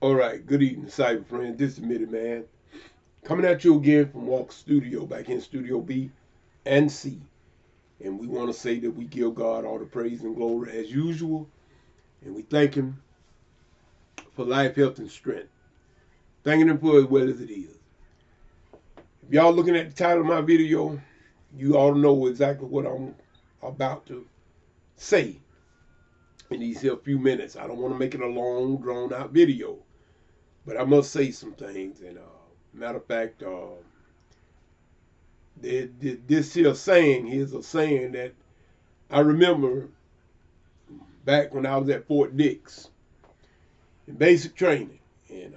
All right, good evening, cyber friends. This is Mitty Man coming at you again from Walk Studio, back in Studio B and C. And we want to say that we give God all the praise and glory as usual, and we thank Him for life, health, and strength. Thanking Him for as well as it is. If y'all looking at the title of my video, you all know exactly what I'm about to say in these here few minutes. I don't want to make it a long, drawn-out video, but I must say some things. And matter of fact, this here saying is a saying that I remember back when I was at Fort Dix in basic training, and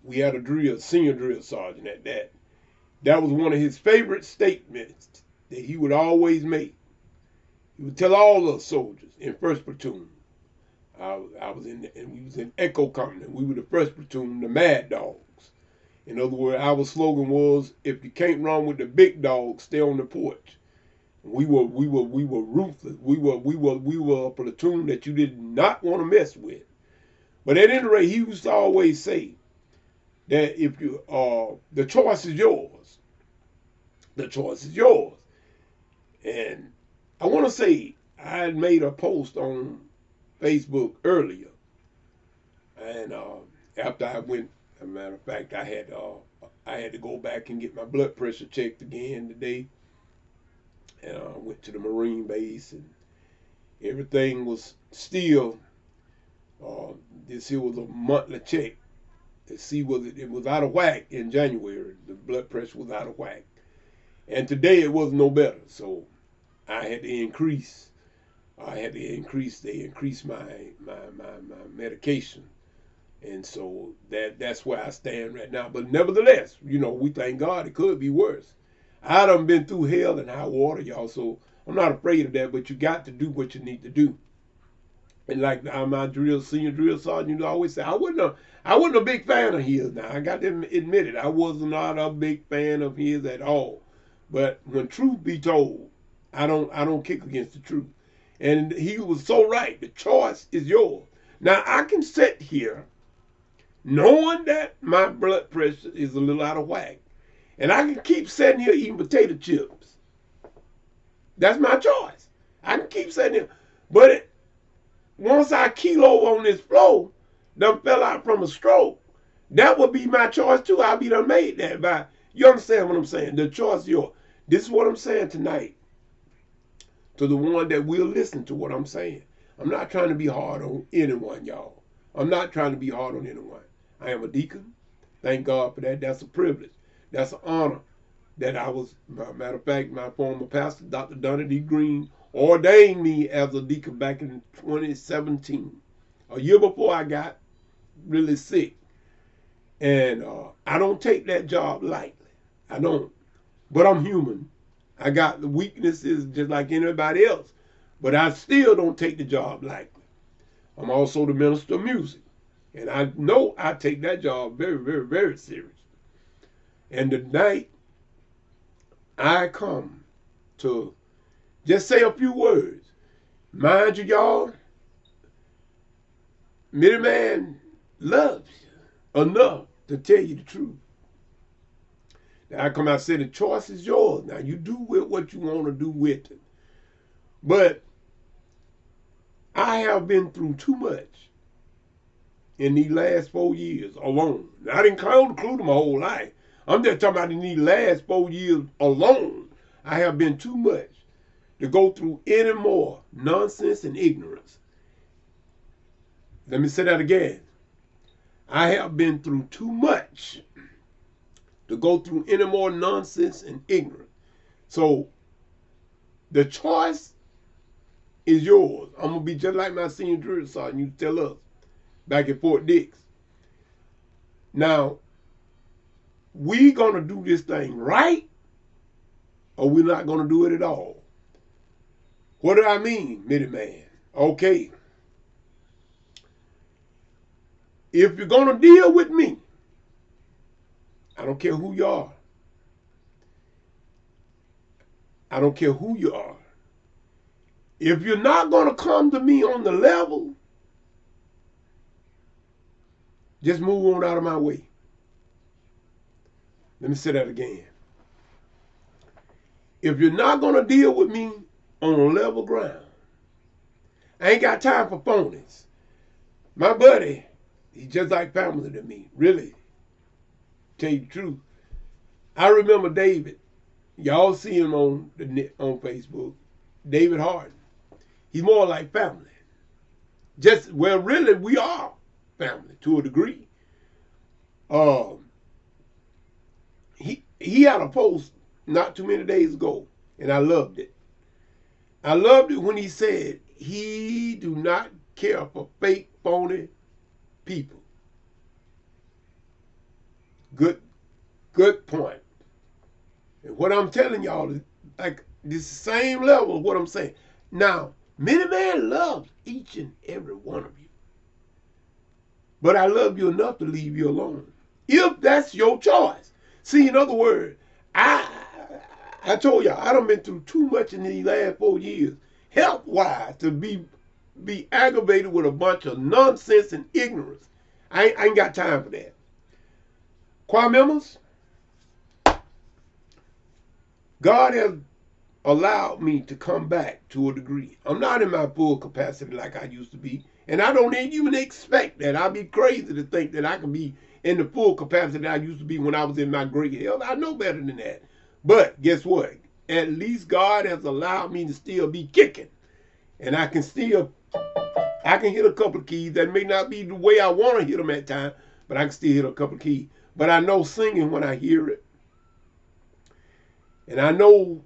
we had a senior drill sergeant at that. That was one of his favorite statements that he would always make. He would tell all the soldiers in first platoon. I was in, and we was in Echo Company. We were the first platoon, the Mad Dogs. In other words, our slogan was, "If you can't run with the big dogs, stay on the porch." We were ruthless. We were a platoon that you did not want to mess with. But at any rate, he used to always say that if you the choice is yours. The choice is yours. And I want to say I had made a post on Facebook earlier, and after I went, as a matter of fact, I had to go back and get my blood pressure checked again today, and I went to the Marine base, and everything was still. This here was a monthly check to see whether it was out of whack in January. The blood pressure was out of whack, and today it was no better. So I had to increase. They increased my medication, and so that's where I stand right now. But nevertheless, we thank God it could be worse. I done been through hell and high water, y'all, so I'm not afraid of that, but you got to do what you need to do. And like my senior drill sergeant always say, I wasn't a big fan of his. Now, I got to admit it, I was not a big fan of his at all. But when truth be told, I don't kick against the truth. And he was so right. The choice is yours. Now, I can sit here knowing that my blood pressure is a little out of whack, and I can keep sitting here eating potato chips. That's my choice. I can keep sitting here. But once I keel over on this floor, done fell out from a stroke, that would be my choice too. I'll be done made that by. You understand what I'm saying? The choice is yours. This is what I'm saying tonight to the one that will listen to what I'm saying. I'm not trying to be hard on anyone, y'all. I'm not trying to be hard on anyone. I am a deacon. Thank God for that. That's a privilege. That's an honor that I was, matter of fact, my former pastor, Dr. Donald D. Green, ordained me as a deacon back in 2017, a year before I got really sick. And I don't take that job lightly. I don't. But I'm human. I got the weaknesses just like anybody else. But I still don't take the job lightly. I'm also the minister of music. And I know I take that job very, very, very serious. And tonight, I come to just say a few words. Mind you, y'all, Mitty Man loves you enough to tell you the truth. Now, I come out and say the choice is yours. Now, you do with what you want to do with it. But I have been through too much in these last 4 years alone. Now, I didn't include my whole life. I'm just talking about in these last 4 years alone. I have been too much to go through any more nonsense and ignorance. Let me say that again. I have been through too much to go through any more nonsense and ignorance. So the choice is yours. I'm going to be just like my senior drill sergeant used to tell us back at Fort Dix. Now, we going to do this thing right, or we're not going to do it at all. What do I mean, Mitty Man? Okay. If you're going to deal with me, I don't care who you are. I don't care who you are. If you're not going to come to me on the level Just move on out of my way. Let me say that again. If you're not going to deal with me on a level ground, I ain't got time for phonies. My buddy, he's just like family to me, really. Tell you the truth. I remember David. Y'all see him on Facebook. David Harden. He's more like family. Well, really, we are family to a degree. He had a post not too many days ago, and I loved it. I loved it when he said he do not care for fake, phony people. Good point. And what I'm telling y'all is like this same level of what I'm saying. Now, Many Man loves each and every one of you. But I love you enough to leave you alone. If that's your choice. See, in other words, I told y'all, I done been through too much in these last 4 years, health-wise, to be aggravated with a bunch of nonsense and ignorance. I ain't got time for that. Choir members, God has allowed me to come back to a degree. I'm not in my full capacity like I used to be, and I don't even expect that. I'd be crazy to think that I can be in the full capacity that I used to be when I was in my great health. I know better than that. But guess what? At least God has allowed me to still be kicking, and I can hit a couple of keys that may not be the way I want to hit them at times, but I can still hit a couple of keys. But I know singing when I hear it, and I know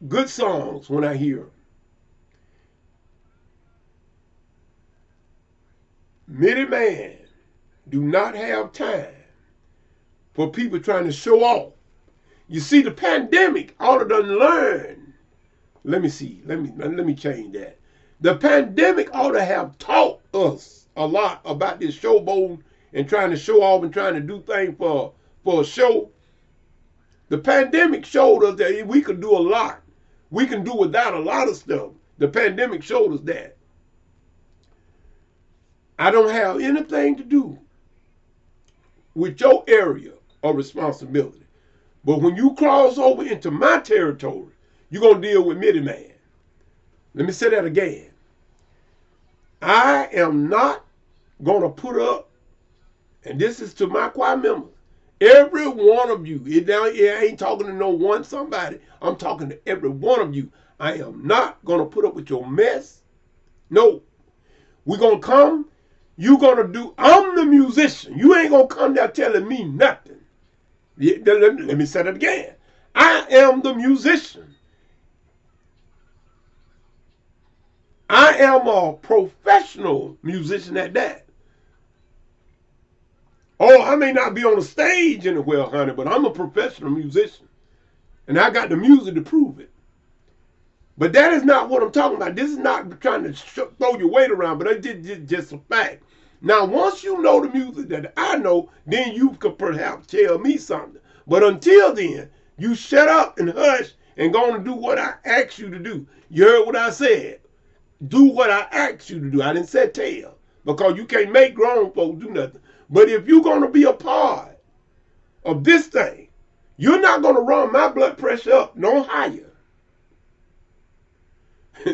good songs when I hear them. Many men do not have time for people trying to show off. You see, the pandemic ought to done learn. Let me change that. The pandemic ought to have taught us a lot about this showboat and trying to show off and trying to do things for a show. The pandemic showed us that we could do a lot. We can do without a lot of stuff. The pandemic showed us that. I don't have anything to do with your area of responsibility. But when you cross over into my territory, you're going to deal with Many Man. Let me say that again. I am not going to put up, and this is to my choir members, every one of you. I ain't talking to no one somebody. I'm talking to every one of you. I am not going to put up with your mess. No. We're going to come. You're going to do. I'm the musician. You ain't going to come there telling me nothing. Let me say that again. I am the musician. I am a professional musician at that. Oh, I may not be on the stage anywhere, honey, but I'm a professional musician. And I got the music to prove it. But that is not what I'm talking about. This is not trying to throw your weight around, but it's just a fact. Now, once you know the music that I know, then you could perhaps tell me something. But until then, you shut up and hush and go on and do what I asked you to do. You heard what I said. Do what I asked you to do. I didn't say tell, because you can't make grown folks do nothing. But if you're going to be a part of this thing, you're not going to run my blood pressure up no higher.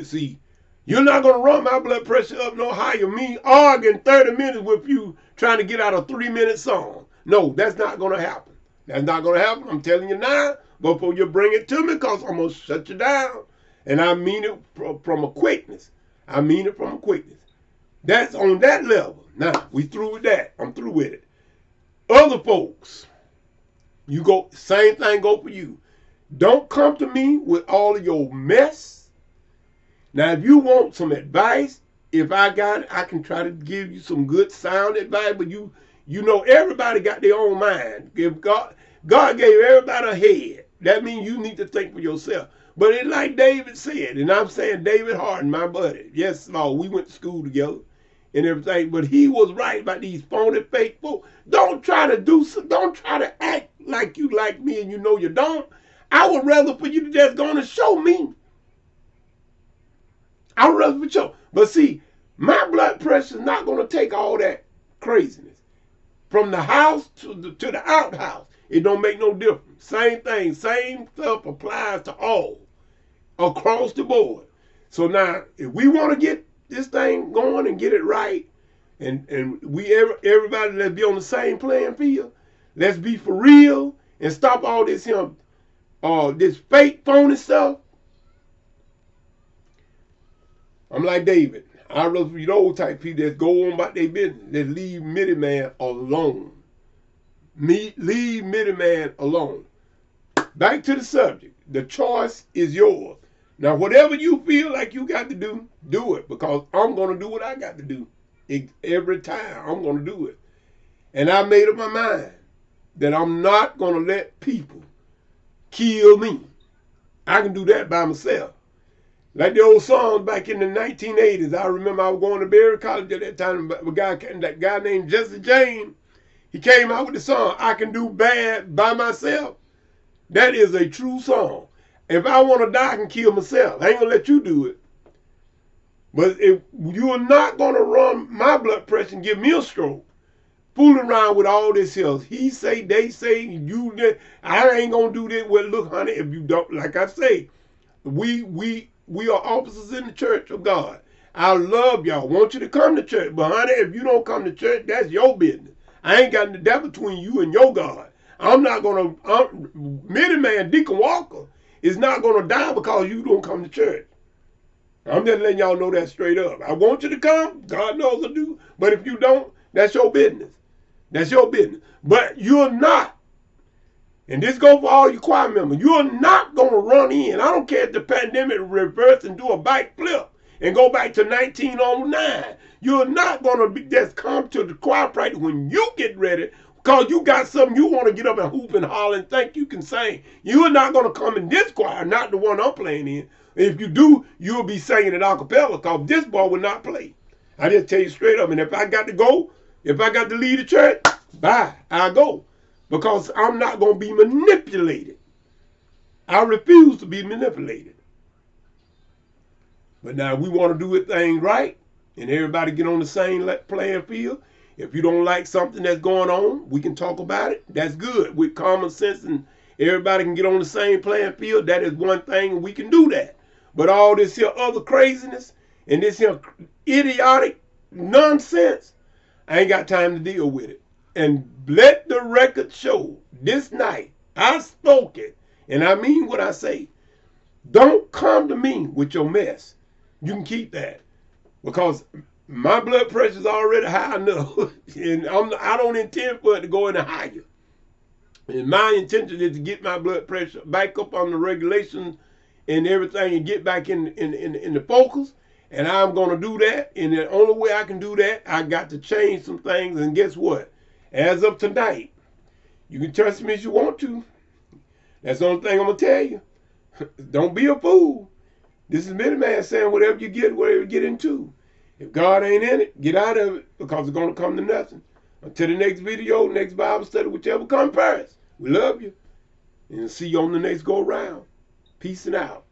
See, you're not going to run my blood pressure up no higher. Me arguing 30 minutes with you trying to get out a 3-minute song. No, that's not going to happen. That's not going to happen. I'm telling you now before you bring it to me, because I'm going to shut you down. And I mean it from a quickness. I mean it from a quickness. That's on that level. Now, we through with that. I'm through with it. Other folks, you go, same thing go for you. Don't come to me with all of your mess. Now, if you want some advice, if I got it, I can try to give you some good sound advice, but you know everybody got their own mind. If God gave everybody a head. That means you need to think for yourself. But it's like David said, and I'm saying David Harden, my buddy. Yes, Lord, we went to school together and everything, but he was right about these phony fake folks. Don't try to act like you like me and you know you don't. I would rather for you to just go on and show me. I would rather for you. But see, my blood pressure is not going to take all that craziness. From the house to the outhouse, it don't make no difference. Same thing, same stuff applies to all across the board. So now, if we want to get this thing going and get it right, and everybody, let's be on the same playing field. Let's be for real and stop all this this fake phony stuff. I'm like David. I'd rather be those type of people that go on about their business. That leave middleman alone. Leave middleman alone. Back to the subject. The choice is yours. Now, whatever you feel like you got to do it. Because I'm going to do what I got to do. Every time I'm going to do it. And I made up my mind that I'm not going to let people kill me. I can do that by myself. Like the old songs back in the 1980s. I remember I was going to Berry College at that time. That guy named Jesse James, he came out with the song, I Can Do Bad By Myself. That is a true song. If I want to die, I can kill myself. I ain't going to let you do it. But if you are not going to run my blood pressure and give me a stroke, fooling around with all this here, he say, they say, I ain't going to do this. Well, look, honey, if you don't, like I say, we are officers in the church of God. I love y'all. Want you to come to church. But honey, if you don't come to church, that's your business. I ain't got the devil between you and your God. I'm not going to, middleman Deacon Walker is not going to die because you don't come to church. I'm just letting y'all know that straight up. I want you to come. God knows I do. But if you don't, that's your business. That's your business. But you're not. And this goes for all you choir members. You're not going to run in. I don't care if the pandemic reverse and do a bike flip and go back to 1909. You're not going to just come to the choir practice when you get ready because you got something you want to get up and hoop and holler and think you can sing. You're not going to come in this choir, not the one I'm playing in. If you do, you'll be singing it a cappella because this boy will not play. I just tell you straight up. And if I got to go, if I got to leave the church, bye, I'll go. Because I'm not going to be manipulated. I refuse to be manipulated. But now we want to do it thing right and everybody get on the same playing field. If you don't like something that's going on, we can talk about it. That's good. With common sense and everybody can get on the same playing field, that is one thing and we can do that. But all this here other craziness and this here idiotic nonsense, I ain't got time to deal with it. And let the record show this night, I spoke it, and I mean what I say. Don't come to me with your mess. You can keep that. Because my blood pressure is already high enough, and I don't intend for it to go any higher. And my intention is to get my blood pressure back up on the regulations and everything and get back in the focus. And I'm going to do that. And the only way I can do that, I got to change some things. And guess what? As of tonight, you can trust me if you want to. That's the only thing I'm going to tell you. Don't be a fool. This is middleman saying whatever you get into. If God ain't in it, get out of it because it's going to come to nothing. Until the next video, next Bible study, whichever comes first. We love you. And see you on the next go round. Peace and out.